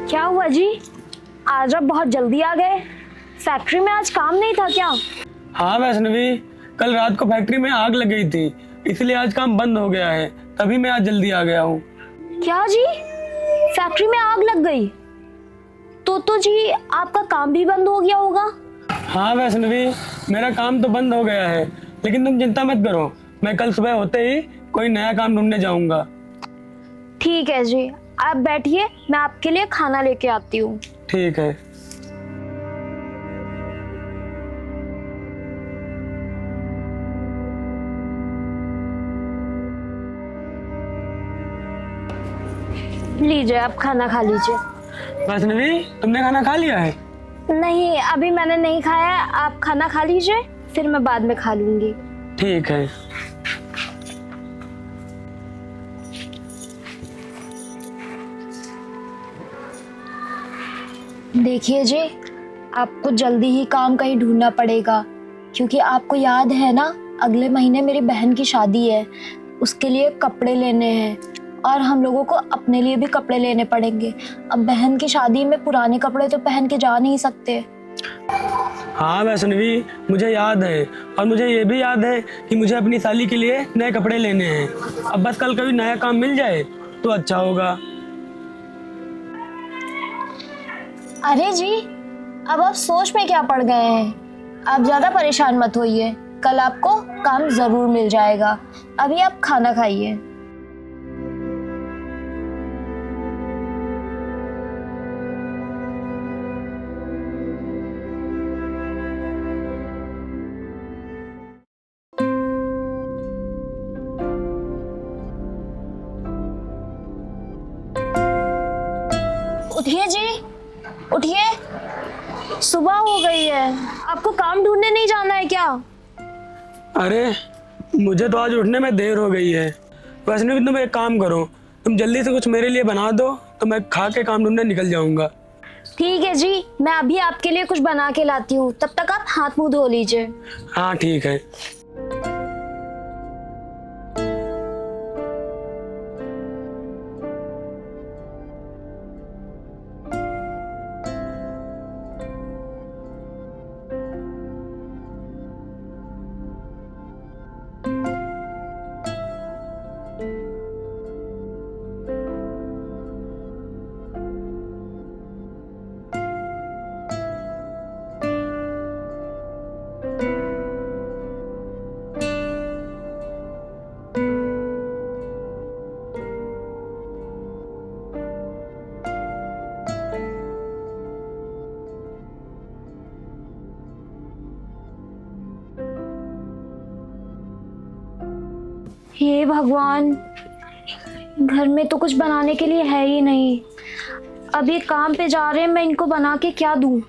क्या हुआ जी? आज आप बहुत जल्दी आ गए। फैक्ट्री में आज काम नहीं था क्या? हाँ वैष्णवी, कल रात को फैक्ट्री में आग लग गई थी, इसलिए आज काम बंद हो गया है, तभी मैं आज जल्दी आ गया हूँ। क्या जी, फैक्ट्री में आग लग गई? तो जी आपका काम भी बंद हो गया होगा। हाँ वैष्णवी, मेरा काम तो बंद हो गया है, लेकिन तुम चिंता मत करो, मैं कल सुबह होते ही कोई नया काम ढूंढने जाऊंगा। ठीक है जी, आप बैठिए, मैं आपके लिए खाना लेके आती हूँ। ठीक है। लीजिए, आप खाना खा लीजिए। वैष्णवी, तुमने खाना खा लिया है? नहीं, अभी मैंने नहीं खाया है। आप खाना खा लीजिए, फिर मैं बाद में खा लूंगी। ठीक है। देखिए जी, आपको जल्दी ही काम कहीं ढूंढना पड़ेगा, क्योंकि आपको याद है ना, अगले महीने मेरी बहन की शादी है। उसके लिए कपड़े लेने हैं और हम लोगों को अपने लिए भी कपड़े लेने पड़ेंगे। अब बहन की शादी में पुराने कपड़े तो पहन के जा नहीं सकते। हाँ वैष्णवी, मुझे याद है, और मुझे ये भी याद है कि मुझे अपनी साली के लिए नए कपड़े लेने हैं। अब बस कल कभी नया काम मिल जाए तो अच्छा होगा। अरे जी, अब आप सोच में क्या पड़ गए हैं? आप ज्यादा परेशान मत होइए, कल आपको काम जरूर मिल जाएगा। अभी आप खाना खाइए। उठिए जी, उठिए, सुबह हो गई है। आपको काम ढूंढने नहीं जाना है क्या? अरे, मुझे तो आज उठने में देर हो गई है। वैष्णवी, तुम एक काम करो, तुम जल्दी से कुछ मेरे लिए बना दो, तो मैं खा के काम ढूंढने निकल जाऊंगा। ठीक है जी, मैं अभी आपके लिए कुछ बना के लाती हूँ, तब तक आप हाथ मुंह धो लीजिए। हाँ ठीक है। हे भगवान, घर में तो कुछ बनाने के लिए है ही नहीं। अभी काम पे जा रहे हैं, मैं इनको बना के क्या दूं?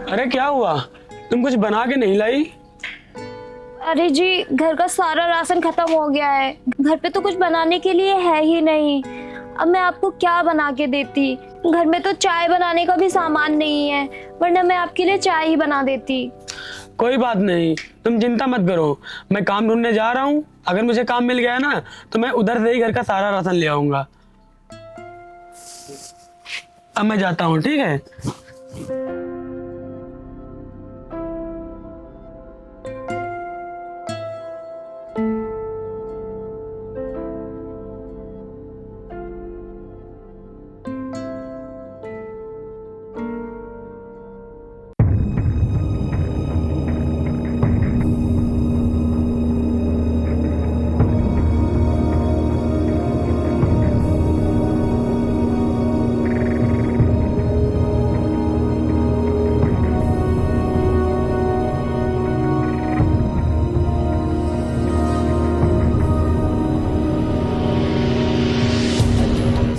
अरे क्या हुआ, तुम कुछ बना के नहीं लाई? अरे जी, घर का सारा राशन खत्म हो गया है। घर पे तो कुछ बनाने के लिए है ही नहीं। अब मैं आपको क्या बना के देती? घर में तो चाय बनाने का भी सामान नहीं है, वरना मैं आपके लिए चाय ही बना देती। कोई बात नहीं, तुम चिंता मत करो, मैं काम ढूंढने जा रहा हूँ। अगर मुझे काम मिल गया ना, तो मैं उधर से ही घर का सारा राशन ले आऊंगा। अब मैं जाता हूँ, ठीक है?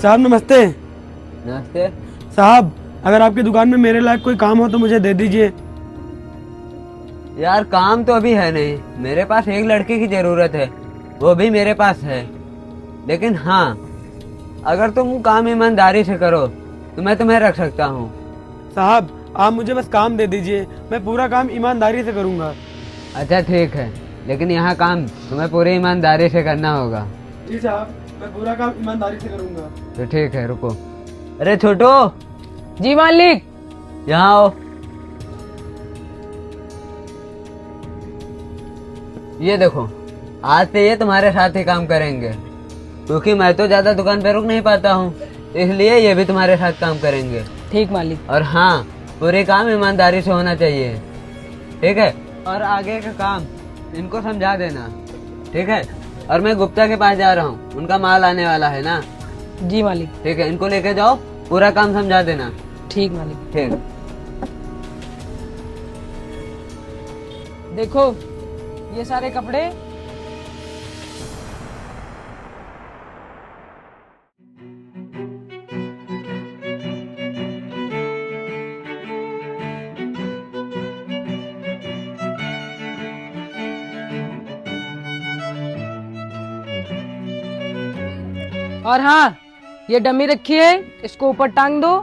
साहब नमस्ते। नमस्ते। साहब, अगर आपकी दुकान में मेरे लायक कोई काम हो तो मुझे दे दीजिए। यार काम तो अभी है नहीं, मेरे पास एक लड़के की जरूरत है, वो भी मेरे पास है। लेकिन हाँ, अगर तुम काम ईमानदारी से करो तो मैं तुम्हें रख सकता हूँ। साहब आप मुझे बस काम दे दीजिए, मैं पूरा काम ईमानदारी से करूँगा। अच्छा ठीक है, लेकिन यहाँ काम तुम्हें पूरी ईमानदारी से करना होगा। जी साहब, मैं पूरा काम ईमानदारी से करूँगा। तो ठीक है, रुको। अरे छोटू, जी मालिक। यहाँ आओ। ये देखो, आज से ये तुम्हारे साथ ही काम करेंगे, क्योंकि मैं तो ज्यादा दुकान पे रुक नहीं पाता हूँ, इसलिए ये भी तुम्हारे साथ काम करेंगे। ठीक मालिक। और हाँ, पूरे काम ईमानदारी से होना चाहिए, ठीक है? और आगे का काम इनको समझा देना, ठीक है? और मैं गुप्ता के पास जा रहा हूँ, उनका माल आने वाला है ना। जी मालिक। ठीक है, इनको लेके जाओ, पूरा काम समझा देना। ठीक मालिक। ठीक। देखो ये सारे कपड़े। और हाँ, ये डमी रखी है, इसको ऊपर टांग दो।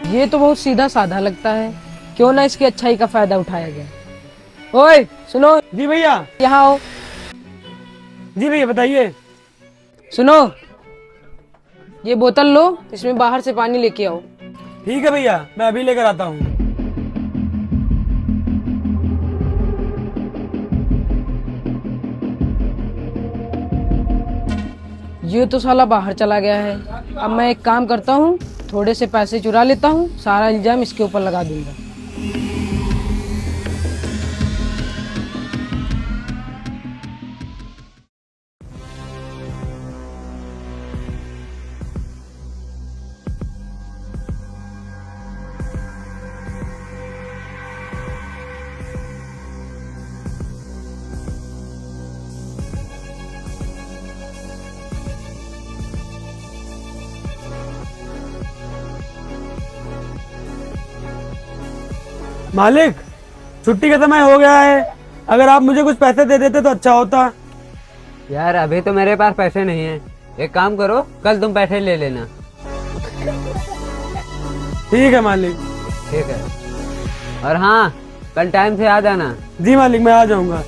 ये तो बहुत सीधा साधा लगता है, क्यों ना इसकी अच्छाई का फायदा उठाया गया। ओए सुनो। जी भैया। यहाँ आओ। जी भैया बताइए। सुनो, ये बोतल लो, इसमें बाहर से पानी लेके आओ। ठीक है भैया, मैं अभी लेकर आता हूँ। ये तो साला बाहर चला गया है। अब मैं एक काम करता हूँ, थोड़े से पैसे चुरा लेता हूँ, सारा इल्जाम इसके ऊपर लगा दूंगा। मालिक, छुट्टी का समय हो गया है, अगर आप मुझे कुछ पैसे दे देते तो अच्छा होता। यार अभी तो मेरे पास पैसे नहीं है, एक काम करो, कल तुम पैसे ले लेना। ठीक है मालिक। ठीक है। और हाँ, कल टाइम से आ जाना। जी मालिक, मैं आ जाऊंगा।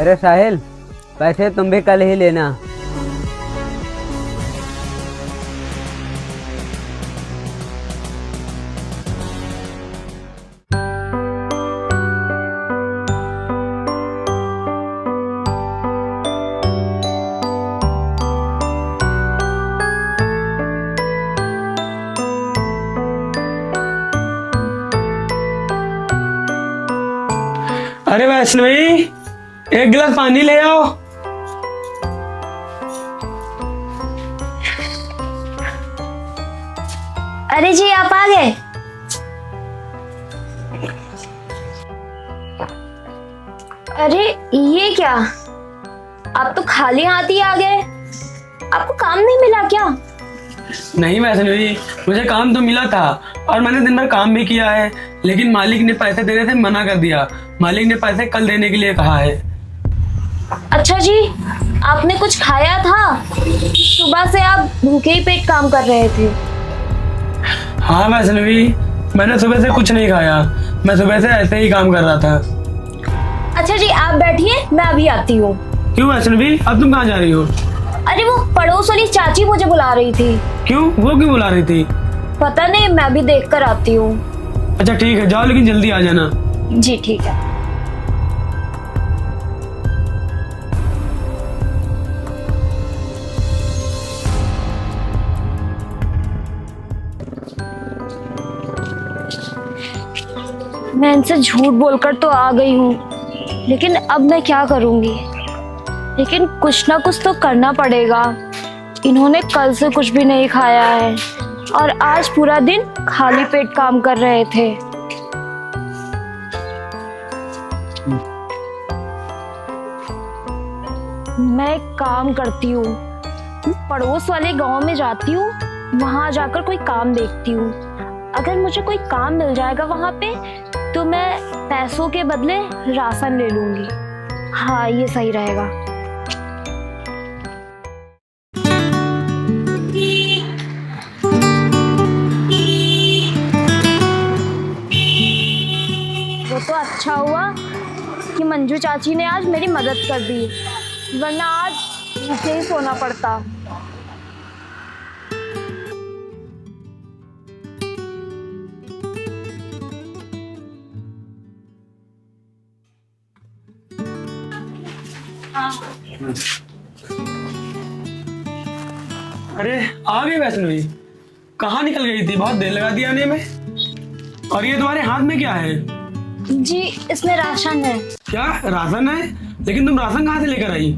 अरे साहिल, पैसे तुम भी कल ही लेना। अरे वैष्णवी, एक गिलास पानी ले आओ। अरे जी आप आ गए। अरे ये क्या, आप तो खाली हाथ ही आ गए। आपको काम नहीं मिला क्या? नहीं वैष्णवी, मुझे काम तो मिला था और मैंने दिन भर काम भी किया है, लेकिन मालिक ने पैसे देने से मना कर दिया। मालिक ने पैसे कल देने के लिए कहा है। अच्छा जी, आपने कुछ खाया था? सुबह से आप भूखे ही पेट काम कर रहे थे। हाँ वैष्णवी, मैंने सुबह से कुछ नहीं खाया, मैं सुबह से ऐसे ही काम कर रहा था। अच्छा जी, आप बैठिए, मैं अभी आती हूँ। क्यों वैष्णवी, अब तुम कहाँ जा रही हो? अरे वो पड़ोस वाली चाची मुझे बुला रही थी। क्यों, वो क्यों बुला रही थी? पता नहीं, मैं भी देख कर आती हूँ। अच्छा ठीक है, जाओ लेकिन जल्दी आ जाना। जी ठीक है। मैं इनसे झूठ बोलकर तो आ गई हूँ, लेकिन अब मैं क्या करूँगी? लेकिन कुछ ना कुछ तो करना पड़ेगा। इन्होंने कल से कुछ भी नहीं खाया है और आज पूरा दिन खाली पेट काम कर रहे थे। मैं एक काम करती हूँ, पड़ोस वाले गांव में जाती हूँ, वहां जाकर कोई काम देखती हूँ। अगर मुझे कोई काम मिल जाएगा वहां पे तो मैं पैसों के बदले राशन ले लूंगी। हाँ, ये सही रहेगा। वो तो अच्छा हुआ कि मंजू चाची ने आज मेरी मदद कर दी, वरना आज मुझे ही सोना पड़ता। अरे आ गई वैष्णवी, कहाँ निकल गई थी? बहुत देर लगा दी आने में। और ये तुम्हारे हाथ में क्या है? जी, इसमें राशन है। क्या राशन है? लेकिन तुम राशन कहाँ से लेकर आई?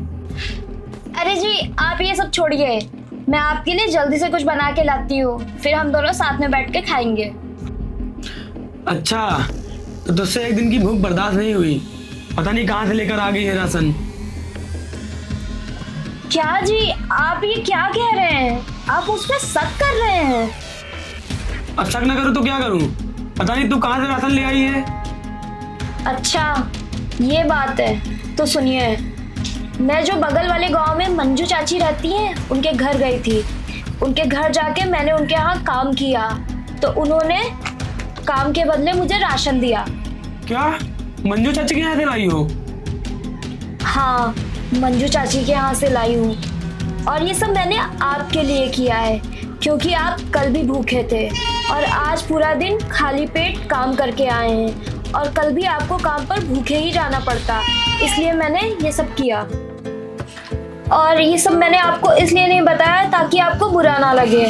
अरे जी, आप ये सब छोड़िए, मैं आपके लिए जल्दी से कुछ बना के लाती हूँ, फिर हम दोनों साथ में बैठ के खाएंगे। अच्छा, तो तुझसे एक दिन की भूख बर्दाश्त नहीं हुई, पता नहीं कहाँ से लेकर आ गई है राशन। क्या जी, आप ये क्या कह रहे हैं? आप उस पर शक कर रहे हैं? अब शक न करूँ तो क्या करूँ? पता नहीं तू कहाँ से राशन ले आई है। अच्छा, ये बात है, तो सुनिए। मैं जो बगल वाले गांव में मंजू चाची रहती हैं, उनके घर गई थी। उनके घर जाके मैंने उनके यहाँ काम किया, तो उन्होंने काम के बदले मुझे राशन दिया। क्या मंजू चाची के यहाँ से लाई हो? हाँ, मंजू चाची के यहाँ से लाई हूँ। और ये सब मैंने आपके लिए किया है, क्योंकि आप कल भी भूखे थे और आज पूरा दिन खाली पेट काम करके आए हैं, और कल भी आपको काम पर भूखे ही जाना पड़ता, इसलिए मैंने ये सब किया। और ये सब मैंने आपको इसलिए नहीं बताया ताकि आपको बुरा ना लगे।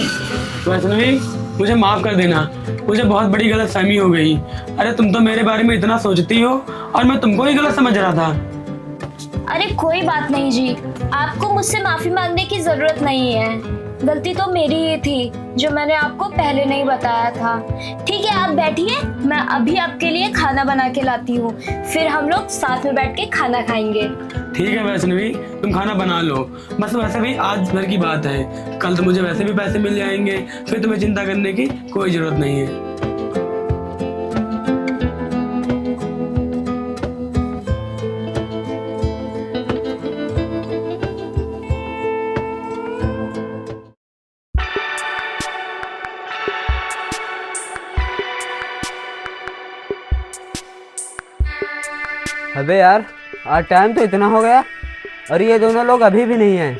वैष्णवी, मुझे माफ कर देना, मुझे बहुत बड़ी गलतफहमी हो गई। अरे तुम तो मेरे बारे में इतना सोचती हो और मैं तुमको ही गलत समझ रहा था। अरे कोई बात नहीं जी, आपको मुझसे माफी मांगने की जरूरत नहीं है। गलती तो मेरी ही थी जो मैंने आपको पहले नहीं बताया था। ठीक है, आप बैठिए, मैं अभी आपके लिए खाना बना के लाती हूँ, फिर हम लोग साथ में बैठ के खाना खाएंगे। ठीक है वैष्णवी, तुम खाना बना लो। बस वैसे भी आज भर की बात है, कल तो मुझे वैसे भी पैसे मिल जाएंगे, फिर तुम्हें चिंता करने की कोई जरूरत नहीं है। अबे यार, आज टाइम तो इतना हो गया और ये दोनों लोग अभी भी नहीं आए।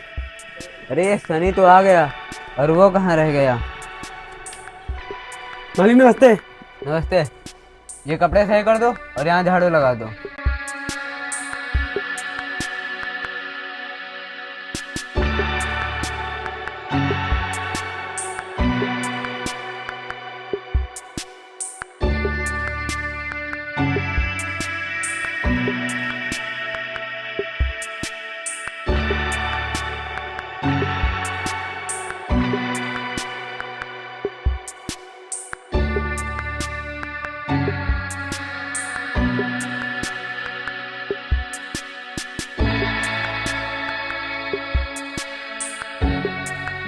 अरे ये सनी तो आ गया और वो कहाँ रह गया? मालिक नमस्ते। नमस्ते। ये कपड़े सही कर दो और यहाँ झाड़ू लगा दो।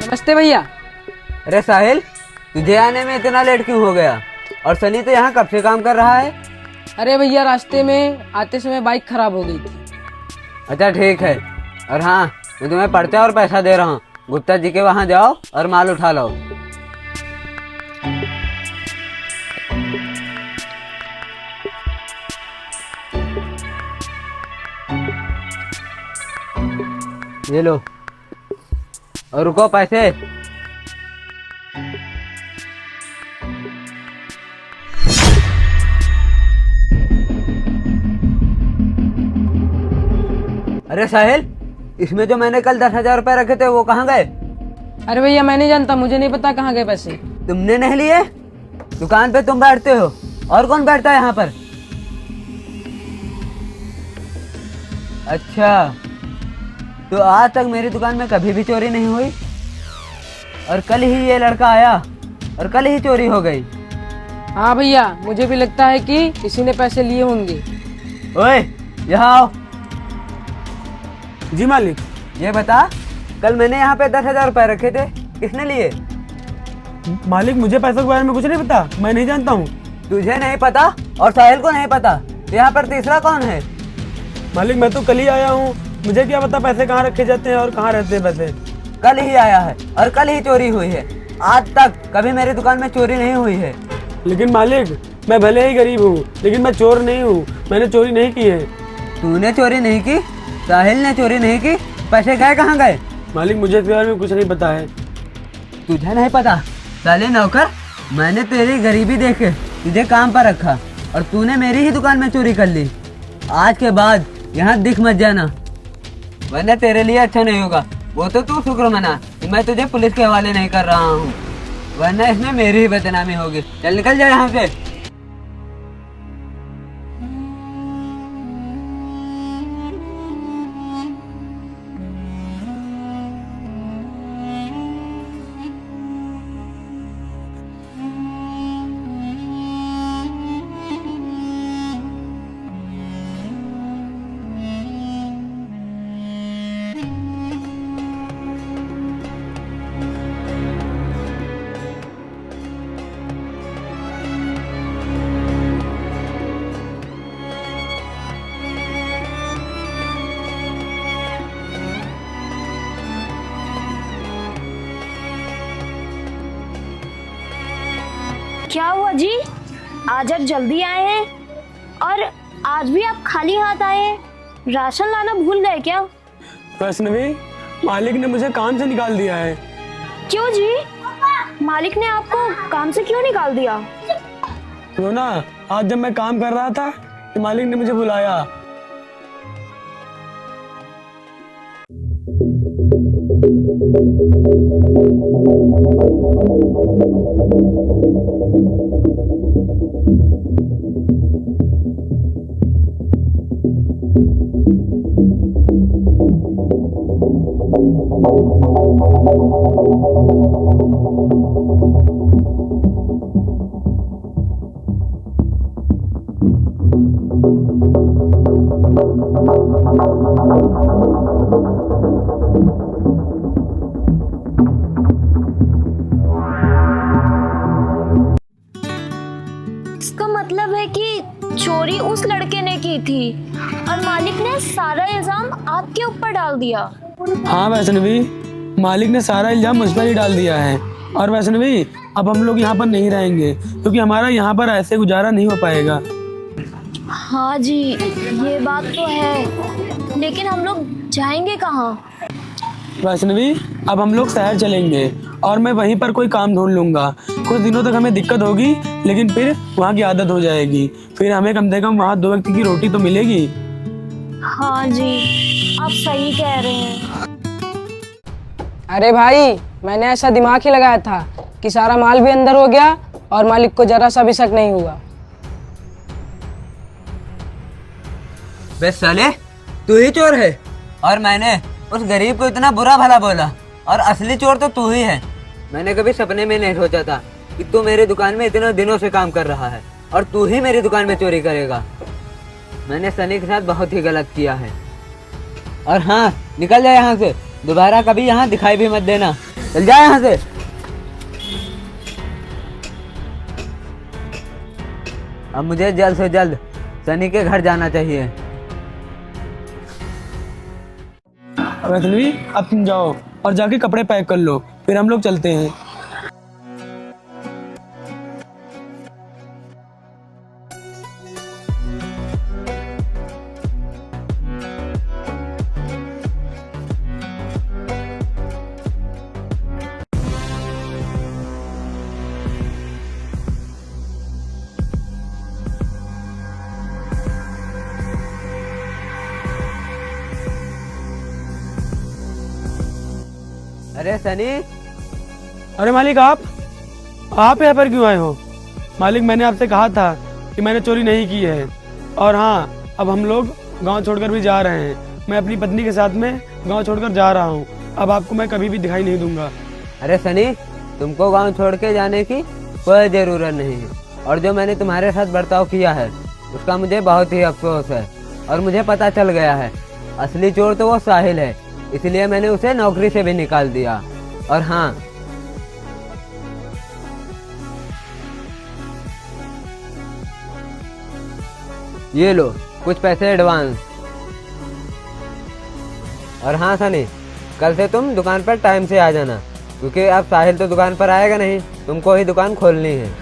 नमस्ते भैया। अरे साहिल, तुझे आने में इतना लेट क्यों हो गया? और सनी तो यहाँ कब से काम कर रहा है? अरे भैया, रास्ते में आते समय बाइक खराब हो गई थी। अच्छा ठीक है। और हाँ, मैं तुम्हें पर्चा और पैसा दे रहा हूँ, गुप्ता जी के वहाँ जाओ और माल उठा लो। ये लो। और रुको पैसे। अरे साहिल, इसमें जो मैंने कल 10,000 रुपए रखे थे वो कहाँ गए? अरे भैया मैं नहीं जानता, मुझे नहीं पता कहाँ गए पैसे। तुमने नहीं लिए? दुकान पे तुम बैठते हो, और कौन बैठता है यहाँ पर? अच्छा, तो आज तक मेरी दुकान में कभी भी चोरी नहीं हुई, और कल ही ये लड़का आया और कल ही चोरी हो गई। हाँ भैया, मुझे भी लगता है कि किसी ने पैसे लिए होंगे। ओए, यहाँ आओ। जी मालिक। ये बता, कल मैंने यहाँ पे 10,000 रुपए रखे थे, किसने लिए? मालिक मुझे पैसों के बारे में कुछ नहीं पता, मैं नहीं जानता हूँ। तुझे नहीं पता और साहिल को नहीं पता, तो यहाँ पर तीसरा कौन है? मालिक मैं तो कल ही आया हूँ, मुझे क्या पता पैसे कहाँ रखे जाते हैं और कहाँ रहते हैं पैसे। कल ही आया है और कल ही चोरी हुई है, आज तक कभी मेरी दुकान में चोरी नहीं हुई है। लेकिन मालिक मैं भले ही गरीब हूँ, लेकिन मैं चोर नहीं हूँ, मैंने चोरी नहीं की है। तूने चोरी नहीं की, साहिल ने चोरी नहीं की, पैसे गए कहाँ गए? मालिक मुझे इसके बारे में कुछ नहीं पता है। तुझे नहीं पता? साले नौकर, मैंने तेरी गरीबी देख के तुझे काम पर रखा और तूने मेरी ही दुकान में चोरी कर ली। आज के बाद यहाँ दिख मत जाना, वरना तेरे लिए अच्छा नहीं होगा। वो तो तू शुक्र मना कि मैं तुझे पुलिस के हवाले नहीं कर रहा हूँ, वरना इसमें मेरी ही बदनामी होगी। चल निकल जा यहाँ से। क्या हुआ जी, आज आप जल्दी आए हैं और आज भी आप खाली हाथ आए हैं? राशन लाना भूल गए क्या? वैष्णवी, मालिक ने मुझे काम से निकाल दिया है। क्यों जी, मालिक ने आपको काम से क्यों निकाल दिया? तो ना, आज जब मैं काम कर रहा था तो मालिक ने मुझे बुलाया। इसका मतलब है कि चोरी उस लड़के ने की थी और मालिक ने सारा इल्जाम आपके ऊपर डाल दिया। हाँ वैष्णवी, मालिक ने सारा इल्जाम मुझ पर ही डाल दिया है। और वैष्णवी, अब हम लोग यहाँ पर नहीं रहेंगे क्योंकि हमारा यहाँ पर ऐसे गुजारा नहीं हो पाएगा। हाँ जी, ये बात तो है, लेकिन हम लोग जाएंगे कहाँ? वैष्णवी, अब हम लोग शहर चलेंगे और मैं वहीं पर कोई काम ढूंढ लूंगा। कुछ दिनों तक हमें दिक्कत होगी, लेकिन फिर वहाँ की आदत हो जाएगी, फिर हमें कम से कम वहाँ 2 वक्त की रोटी तो मिलेगी। हाँ जी, आप सही कह रहे हैं। अरे भाई, मैंने ऐसा दिमाग ही लगाया था कि सारा माल भी अंदर हो गया और मालिक को जरा सा भी शक नहीं हुआ। बे साले, तू ही चोर है और मैंने उस गरीब को इतना बुरा भला बोला, और असली चोर तो तू ही है। मैंने कभी सपने में नहीं सोचा था कि तू मेरी दुकान में इतने दिनों से काम कर रहा है और तू ही मेरी दुकान में चोरी करेगा। मैंने सनी के साथ बहुत ही गलत किया है। और हाँ, निकल जा यहाँ से, दोबारा कभी यहाँ दिखाई भी मत देना। चल जा यहाँ से। अब मुझे जल्द से जल्द सनी के घर जाना चाहिए। वैष्णवी, अब तुम जाओ और जाके कपड़े पैक कर लो, फिर हम लोग चलते हैं। अरे सनी, अरे मालिक, आप यहाँ पर क्यों आए हो? मालिक, मैंने आपसे कहा था कि मैंने चोरी नहीं की है। और हाँ, अब हम लोग गांव छोड़कर भी जा रहे हैं। मैं अपनी पत्नी के साथ में गांव छोड़कर जा रहा हूँ। अब आपको मैं कभी भी दिखाई नहीं दूंगा। अरे सनी, तुमको गांव छोड़ के जाने की कोई ज़रूरत नहीं है। और जो मैंने तुम्हारे साथ बर्ताव किया है उसका मुझे बहुत ही अफसोस है। और मुझे पता चल गया है असली चोर तो वो साहिल है, इसलिए मैंने उसे नौकरी से भी निकाल दिया। और हाँ, ये लो कुछ पैसे एडवांस। और हाँ सनी, कल से तुम दुकान पर टाइम से आ जाना, क्योंकि अब साहिल तो दुकान पर आएगा नहीं, तुमको ही दुकान खोलनी है।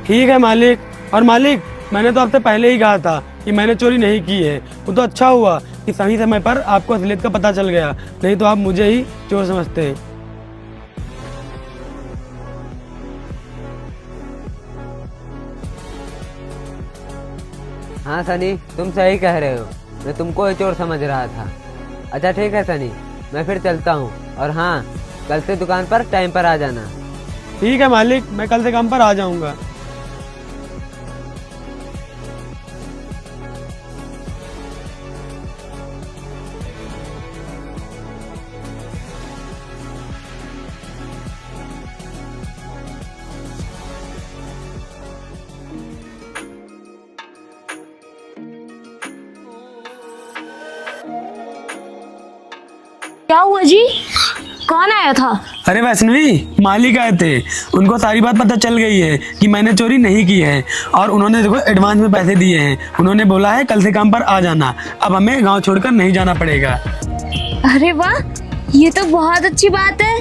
ठीक है मालिक। और मालिक, मैंने तो आपसे पहले ही कहा था कि मैंने चोरी नहीं की है। वो तो अच्छा हुआ कि सही समय पर आपको असलियत का पता चल गया, नहीं तो आप मुझे ही चोर समझते। हाँ सनी, तुम सही कह रहे हो, मैं तुमको ही चोर समझ रहा था। अच्छा ठीक है सनी, मैं फिर चलता हूँ। और हाँ, कल से दुकान पर टाइम पर आ जाना। ठीक है मालिक, मैं कल से काम पर आ जाऊंगा। क्या हुआ जी? कौन आया था? अरे वैष्णवी, मालिक आए थे। उनको सारी बात पता चल गई है कि मैंने चोरी नहीं की है। और उन्होंने देखो एडवांस में पैसे दिए हैं। उन्होंने बोला है कल से काम पर आ जाना। अब हमें गांव छोड़कर नहीं जाना पड़ेगा। अरे वाह, ये तो बहुत अच्छी बात है।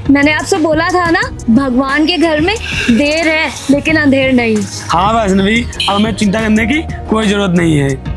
मैंने आपसे बोला था ना, भगवान के घर में देर है लेकिन अंधेर नहीं। हाँ वैष्णवी, अब हमें चिंता करने की कोई जरूरत नहीं है।